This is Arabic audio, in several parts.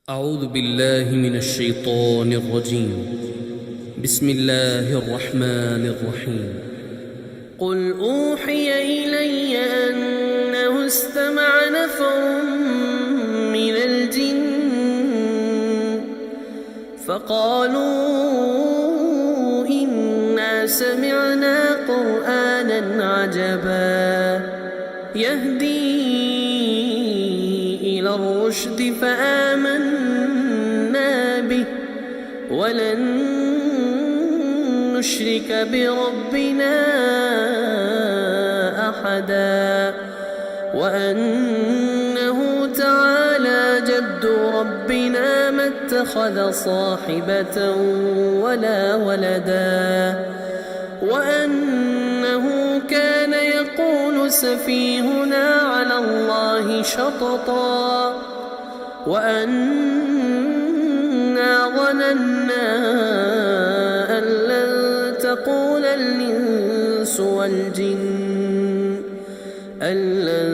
أعوذ بالله من الشيطان الرجيم. بسم الله الرحمن الرحيم. قل أوحي إلي أنه استمع نفر من الجن فقالوا إنا سمعنا قرآنا عجبا يهدي إلى الرشد فآمنا به ولن نشرك بربنا أحدا وأنه تعالى جد ربنا ما اتخذ صاحبة ولا ولدا وأنه كان يقول سفيهنا على الله شططا وأنا ظننا أن لن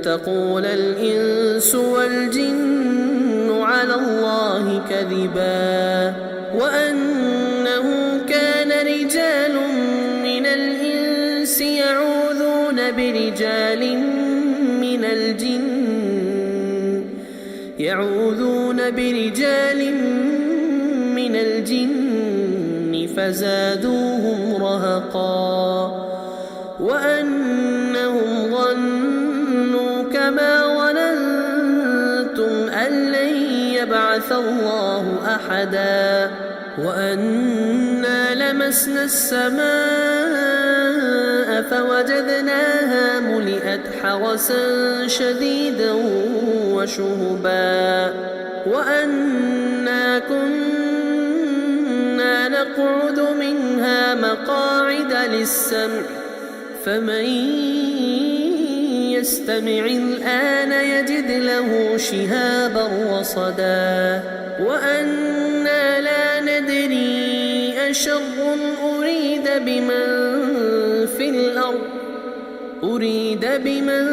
تقول الإنس والجن على الله كذبا وأنه كان رجال من الإنس يعوذون برجال من الجن فزادوهم رهقا وأنهم ظنوا كما ظننتم أن لن يبعث الله أحدا وأنا لمسنا السماء فوجدناها ملئت حرسا شديدا وشهبا وأنا كنا نقعد منها مقاعد للسمع فمن يستمع الآن يجد له شهابا رصدا وأنا لا ندري أشر أريد بمن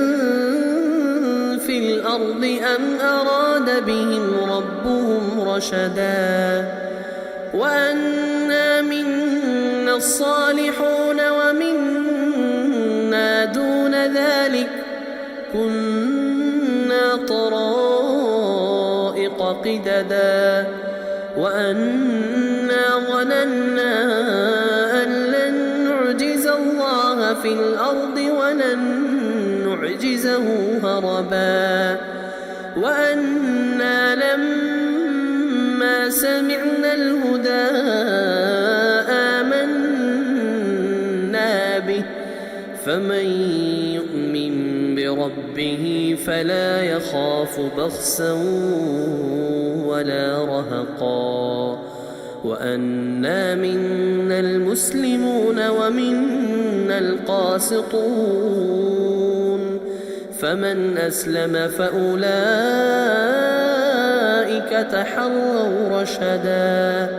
في الأرض أم أراد بهم ربهم رشدا وأنا منا الصالحون ومنا دون ذلك كنا طرائق قددا وأنا ظننا أن لن نعجز الله في الأرض ولن نعجزه هربا وأنا لما سمعنا الهدى آمنا به فمن يؤمن بربه فلا يخاف بخسا ولا رهقا وأنا منا المسلمون ومنا القاسطون فمن أسلم فأولئك تحروا رشدا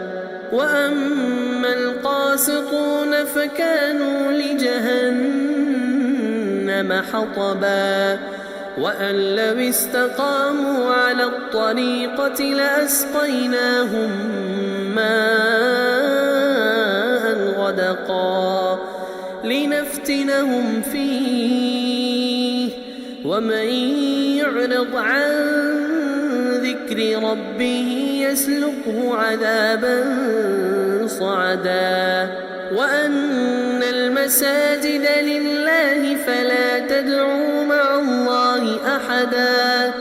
وأما القاسطون فكانوا لجهنم حطبا وأن لو استقاموا على الطريقة لأسقيناهم ماء غدقا لنفتنهم فيه ومن يعرض عن ذكر ربه يسلكه عذابا صعدا وأن المساجد لله فلا تدعوا مع الله أحدا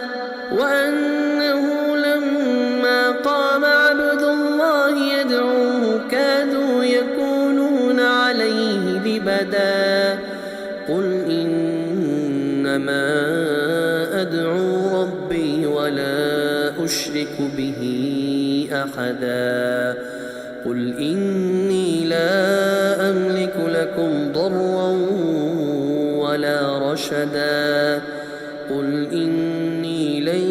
وأنه لما قام عبد الله يدعوه كادوا يكونون عليه لبدا قل إنما أدعو ربي ولا أشرك به أحدا قل إني لا أملك لكم ضرا ولا رشدا قل إني لن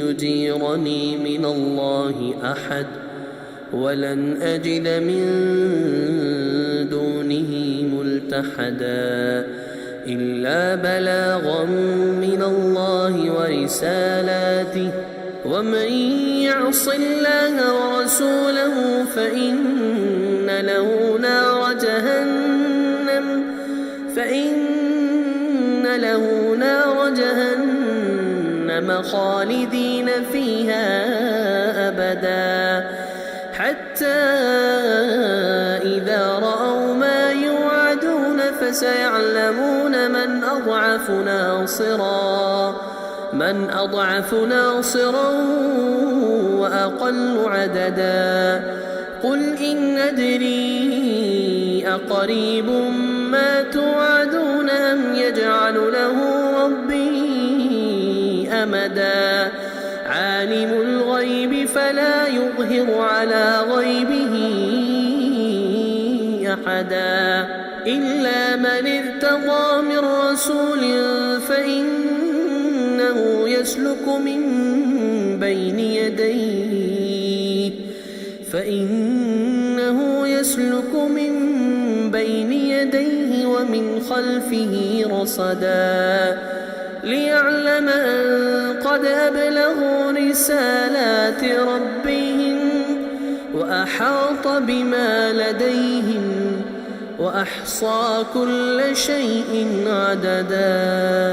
يجيرني من الله أحد ولن أجد من دونه ملتحدا إلا بلاغا من الله ورسالاته ومن يعص الله ورسوله فإن له نار جهنم خالدين فيها أبدا حتى إذا رأوا ما يوعدون فسيعلمون من أضعف ناصرا وأقل عددا قل إن أدري أقريب ما توعدون أم يجعل له ربي أمدا عالم الغيب فلا يظهر على غيبه أحدا إلا من ارتضى من رسول فإنه يسلك من بين يديه ومن خلفه رصدا ليعلم أن قد أبلغوا رسالات ربهم وأحاط بما لديهم وأحصى كل شيء عددا.